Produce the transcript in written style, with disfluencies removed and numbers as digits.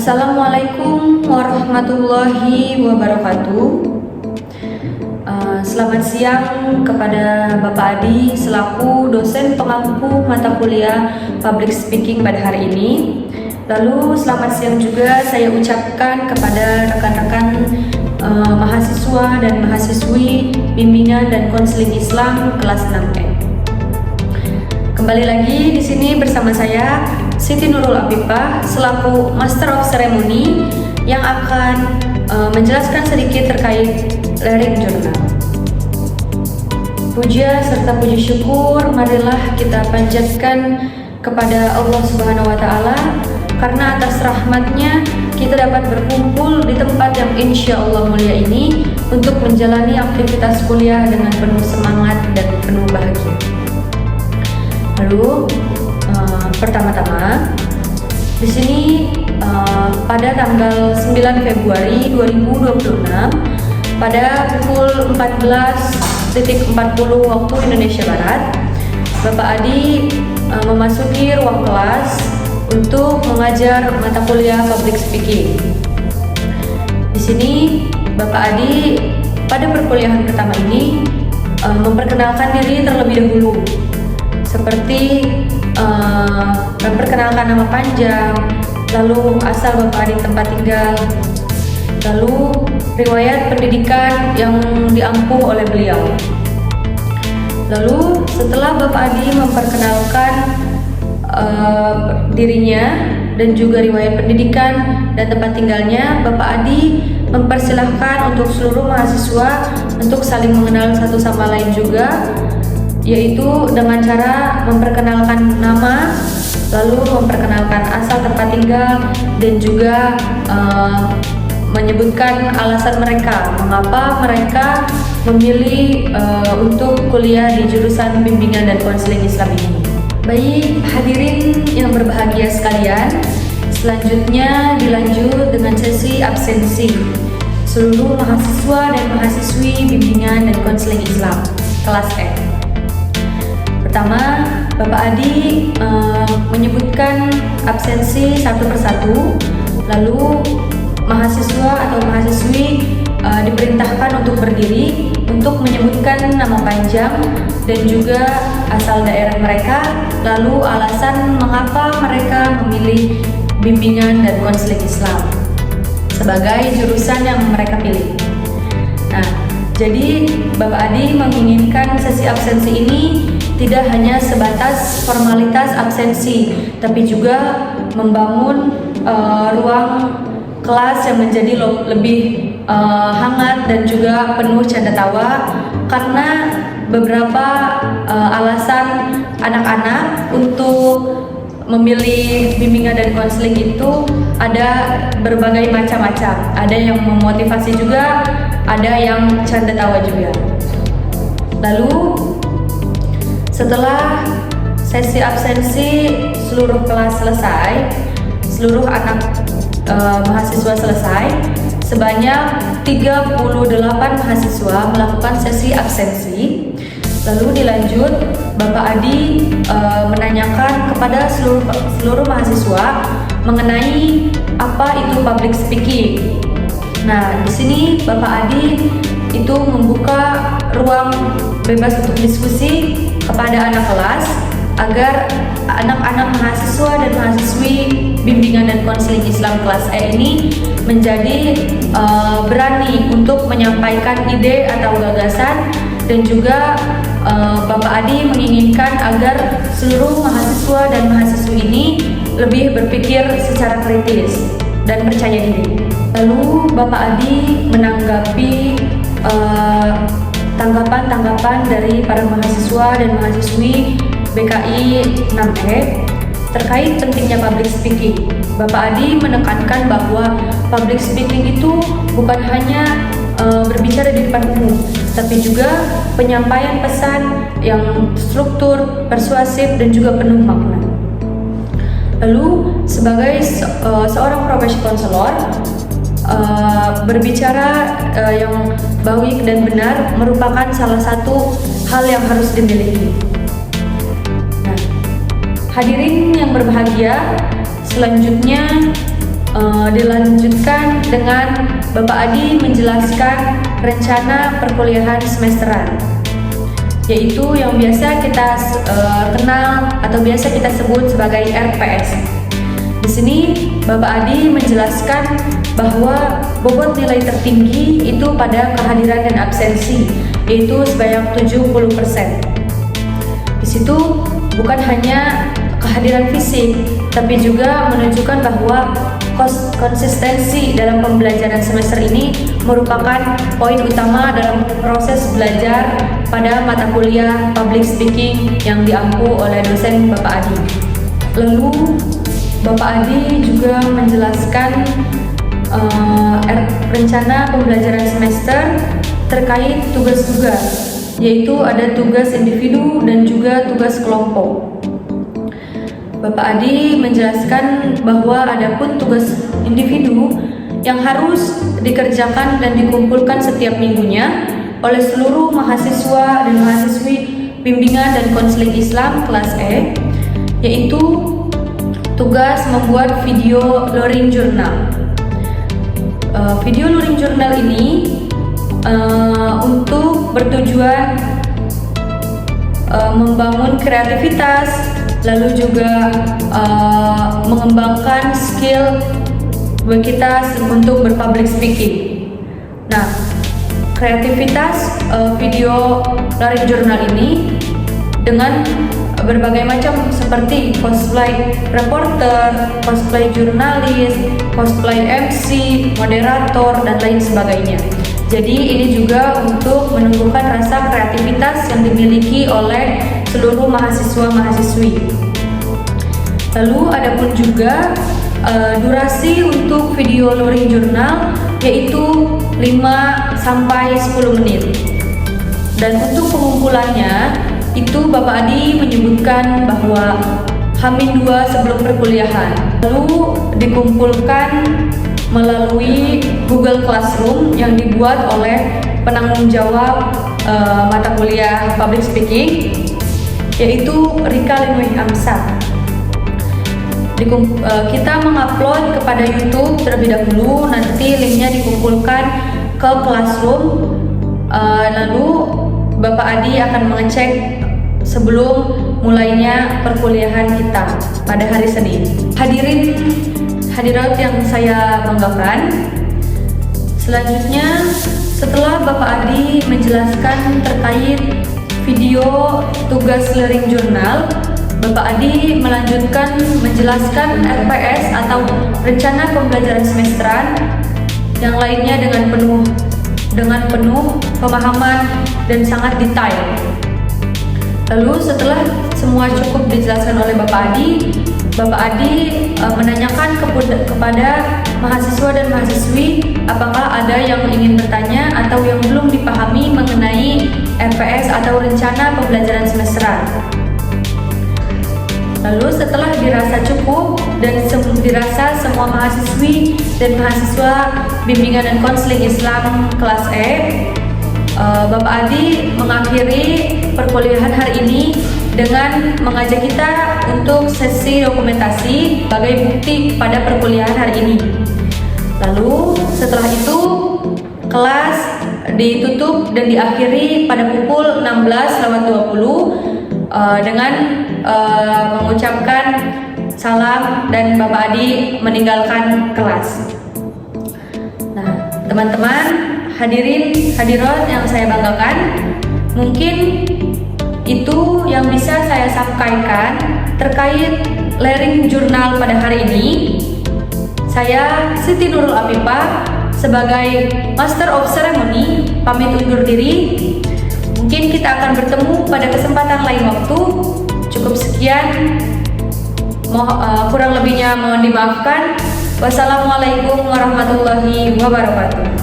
Assalamualaikum warahmatullahi wabarakatuh. Selamat siang kepada Bapak Adi selaku dosen pengampu mata kuliah Public Speaking pada hari ini. Lalu selamat siang juga saya ucapkan kepada rekan-rekan mahasiswa dan mahasiswi bimbingan dan konseling Islam kelas 6E. Kembali lagi di sini bersama saya Siti Nurul Afifah selaku Master of Ceremony yang akan menjelaskan sedikit terkait Lyric Journal. Puja serta puji syukur marilah kita panjatkan kepada Allah Subhanahu wa Ta'ala, karena atas rahmatnya kita dapat berkumpul di tempat yang insya Allah mulia ini untuk menjalani aktivitas kuliah dengan penuh semangat dan penuh bahagia. Lalu pertama-tama di sini pada tanggal 9 Februari 2026 pada pukul 14.40 waktu Indonesia Barat, Bapak Adi memasuki ruang kelas untuk mengajar mata kuliah Public Speaking. Di sini Bapak Adi pada perkuliahan pertama ini memperkenalkan diri terlebih dahulu, seperti memperkenalkan nama panjang, lalu asal Bapak Adi tempat tinggal, lalu riwayat pendidikan yang diampu oleh beliau. Lalu setelah Bapak Adi memperkenalkan dirinya dan juga riwayat pendidikan dan tempat tinggalnya, Bapak Adi mempersilahkan untuk seluruh mahasiswa untuk saling mengenal satu sama lain juga, yaitu dengan cara memperkenalkan nama, lalu memperkenalkan asal tempat tinggal, dan juga menyebutkan alasan mereka mengapa mereka memilih untuk kuliah di jurusan bimbingan dan konseling Islam ini. Baik hadirin yang berbahagia sekalian, selanjutnya dilanjut dengan sesi absensi seluruh mahasiswa dan mahasiswi bimbingan dan konseling Islam kelas E. Pertama, Bapak Adi menyebutkan absensi satu persatu, lalu mahasiswa atau mahasiswi diperintahkan untuk berdiri untuk menyebutkan nama panjang dan juga asal daerah mereka, lalu alasan mengapa mereka memilih bimbingan dan konseling Islam sebagai jurusan yang mereka pilih. Nah, jadi Bapak Adi menginginkan sesi absensi ini tidak hanya sebatas formalitas absensi, tapi juga membangun ruang kelas yang menjadi lebih hangat dan juga penuh canda tawa, karena beberapa alasan anak-anak untuk memilih bimbingan dan konseling itu ada berbagai macam-macam. Ada yang memotivasi juga, ada yang canda tawa juga. Lalu setelah sesi absensi seluruh kelas selesai, seluruh anak mahasiswa selesai, sebanyak 38 mahasiswa melakukan sesi absensi. Lalu dilanjut Bapak Adi menanyakan kepada seluruh mahasiswa mengenai apa itu public speaking. Nah, di sini Bapak Adi itu membuka ruang bebas untuk diskusi kepada anak kelas agar anak-anak mahasiswa dan mahasiswi bimbingan dan konseling Islam kelas E ini menjadi berani untuk menyampaikan ide atau gagasan, dan juga Bapak Adi menginginkan agar seluruh mahasiswa dan mahasiswi ini lebih berpikir secara kritis dan percaya diri. Lalu Bapak Adi menanggapi tanggapan-tanggapan dari para mahasiswa dan mahasiswi BKI 6E terkait pentingnya public speaking. Bapak Adi menekankan bahwa public speaking itu bukan hanya berbicara di depan umum, tapi juga penyampaian pesan yang struktur, persuasif, dan juga penuh makna. Lalu sebagai seorang profesi konselor, berbicara yang baik dan benar merupakan salah satu hal yang harus dimiliki. Nah, hadirin yang berbahagia, selanjutnya dilanjutkan dengan Bapak Adi menjelaskan rencana perkuliahan semesteran, yaitu yang biasa kita kenal atau biasa kita sebut sebagai RPS. Di sini Bapak Adi menjelaskan bahwa bobot nilai tertinggi itu pada kehadiran dan absensi, yaitu sebanyak 70%. Di situ bukan hanya kehadiran fisik, tapi juga menunjukkan bahwa konsistensi dalam pembelajaran semester ini merupakan poin utama dalam proses belajar pada mata kuliah public speaking yang diampu oleh dosen Bapak Adi. Lalu Bapak Adi juga menjelaskan rencana pembelajaran semester terkait tugas-tugas, yaitu ada tugas individu dan juga tugas kelompok. Bapak Adi menjelaskan bahwa ada pun tugas individu yang harus dikerjakan dan dikumpulkan setiap minggunya oleh seluruh mahasiswa dan mahasiswi bimbingan dan konseling Islam kelas E, yaitu tugas membuat video luring journal. Video luring journal ini untuk bertujuan membangun kreativitas, lalu juga mengembangkan skill kita untuk berpublic speaking. Nah, kreativitas video luring journal ini dengan berbagai macam seperti cosplay reporter, cosplay jurnalis, cosplay MC, moderator, dan lain sebagainya. Jadi ini juga untuk menumbuhkan rasa kreativitas yang dimiliki oleh seluruh mahasiswa-mahasiswi. Lalu ada pun juga durasi untuk video luring journal yaitu 5-10 menit. Dan untuk pengumpulannya itu Bapak Adi menyebutkan bahwa H-2 sebelum perkuliahan, lalu dikumpulkan melalui Google Classroom yang dibuat oleh penanggung jawab mata kuliah public speaking, yaitu Rika Linwih Amsar. Kita mengupload kepada YouTube terlebih dahulu, nanti linknya dikumpulkan ke Classroom, lalu Bapak Adi akan mengecek sebelum mulainya perkuliahan kita pada hari Senin. Hadirat yang saya banggakan, selanjutnya setelah Bapak Adi menjelaskan terkait video tugas luring journal, Bapak Adi melanjutkan menjelaskan RPS atau rencana pembelajaran semesteran yang lainnya dengan penuh pemahaman dan sangat detail. Lalu setelah semua cukup dijelaskan oleh Bapak Adi menanyakan kepada mahasiswa dan mahasiswi apakah ada yang ingin bertanya atau yang belum dipahami mengenai RPS atau rencana pembelajaran semesteran. Lalu setelah dirasa cukup dan dirasa semua mahasiswi dan mahasiswa bimbingan dan konseling Islam kelas E, Bapak Adi mengakhiri perkuliahan hari ini dengan mengajak kita untuk sesi dokumentasi sebagai bukti pada perkuliahan hari ini. Lalu setelah itu kelas ditutup dan diakhiri pada pukul 16.20 dengan mengucapkan salam dan Bapak Adi meninggalkan kelas. Nah, teman-teman, hadirat yang saya banggakan, mungkin itu yang bisa saya sampaikan terkait luring journal pada hari ini. Saya Siti Nurul Afifah sebagai Master of Ceremony pamit undur diri. Mungkin kita akan bertemu pada kesempatan lain waktu. Cukup sekian, kurang lebihnya mohon dimaafkan. Wassalamualaikum warahmatullahi wabarakatuh.